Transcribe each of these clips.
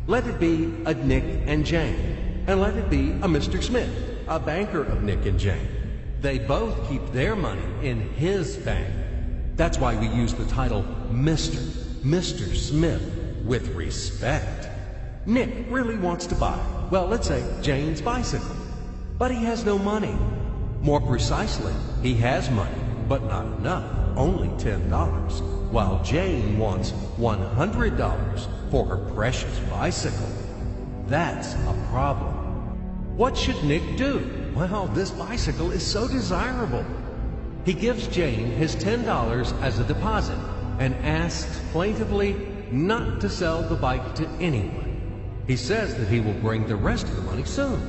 Let it be a Nick and Jane, and let it be a Mr. Smith, a banker of Nick and Jane. They both keep their money in his bank. That's why we use the title Mr. Smith with respect. Nick really wants to buy, well, let's say Jane's bicycle, but he has no money. More precisely, he has money, but not enough, only $10, while Jane wants $100 for her precious bicycle. That's a problem. What should Nick do? Well, this bicycle is so desirable. He gives Jane his $10 as a deposit and asks plaintively not to sell the bike to anyone. He says that he will bring the rest of the money soon.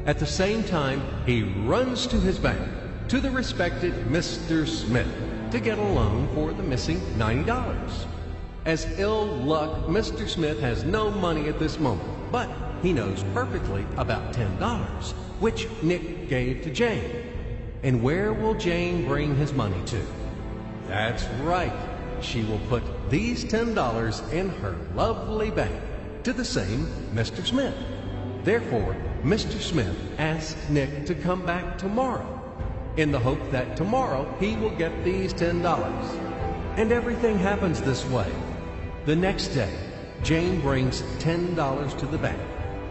At the same time, he runs to his bank, to the respected Mr. Smith, to get a loan for the missing $90. As ill luck, Mr. Smith has no money at this moment, but he knows perfectly about $10, which Nick gave to Jane. And where will Jane bring his money to? That's right. She will put these $10 in her lovely bank to the same Mr. Smith. Therefore, Mr. Smith asks Nick to come back tomorrow in the hope that tomorrow he will get these $10. And everything happens this way. The next day, Jane brings $10 to the bank.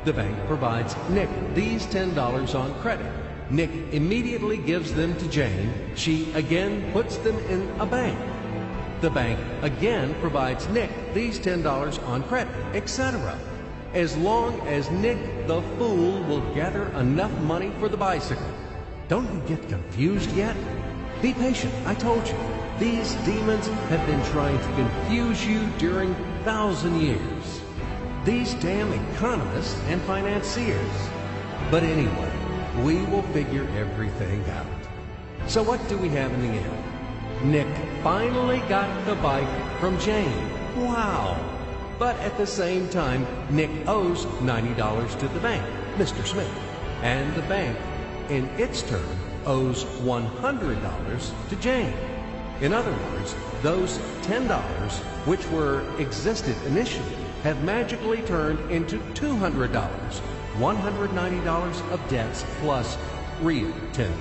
The bank provides Nick these $10 on credit. Nick immediately gives them to Jane. She again puts them in a bank. The bank again provides Nick these $10 on credit, etc. As long as Nick the fool will gather enough money for the bicycle. Don't you get confused yet? Be patient, I told you. These demons have been trying to confuse you during 1,000 years. These damn economists and financiers. But anyway, we will figure everything out. So what do we have in the end? Nick finally got the bike from Jane. Wow! But at the same time, Nick owes $90 to the bank, Mr. Smith. And the bank, in its turn, owes $100 to Jane. In other words, those $10, which were existed initially, have magically turned into $200, $190 of debts plus real $10.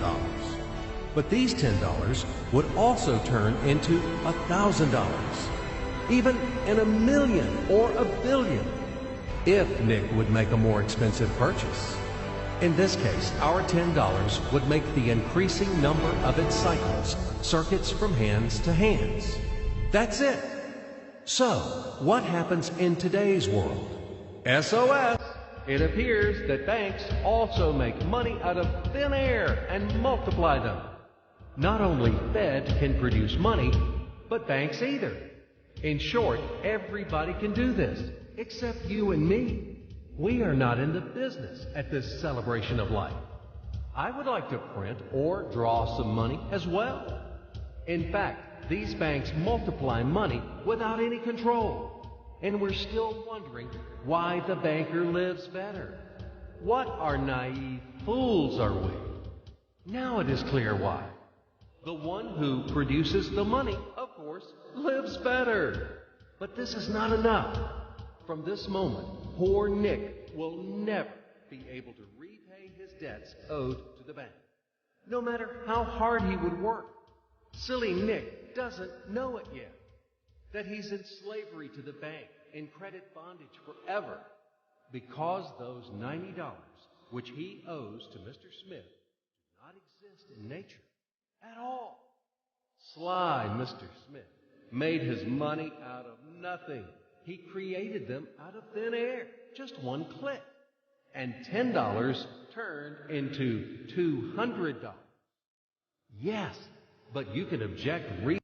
But these $10 would also turn into $1,000, even in a million or a billion, if Nick would make a more expensive purchase. In this case, our $10 would make the increasing number of its cycles, circuits from hands to hands. That's it. So, what happens in today's world? SOS! It appears that banks also make money out of thin air and multiply them. Not only Fed can produce money, but banks either. In short, everybody can do this, except you and me. We are not in the business at this celebration of life. I would like to print or draw some money as well. In fact, these banks multiply money without any control. And we're still wondering why the banker lives better. What are naive fools are we? Now it is clear why. The one who produces the money, of course, lives better. But this is not enough. From this moment, poor Nick will never be able to repay his debts owed to the bank, no matter how hard he would work. Silly Nick doesn't know it yet, that he's in slavery to the bank, in credit bondage forever, because those $90 which he owes to Mr. Smith do not exist in nature at all. Sly Mr. Smith made his money out of nothing. He created them out of thin air, just one click. And $10 turned into $200. Yes, but you can object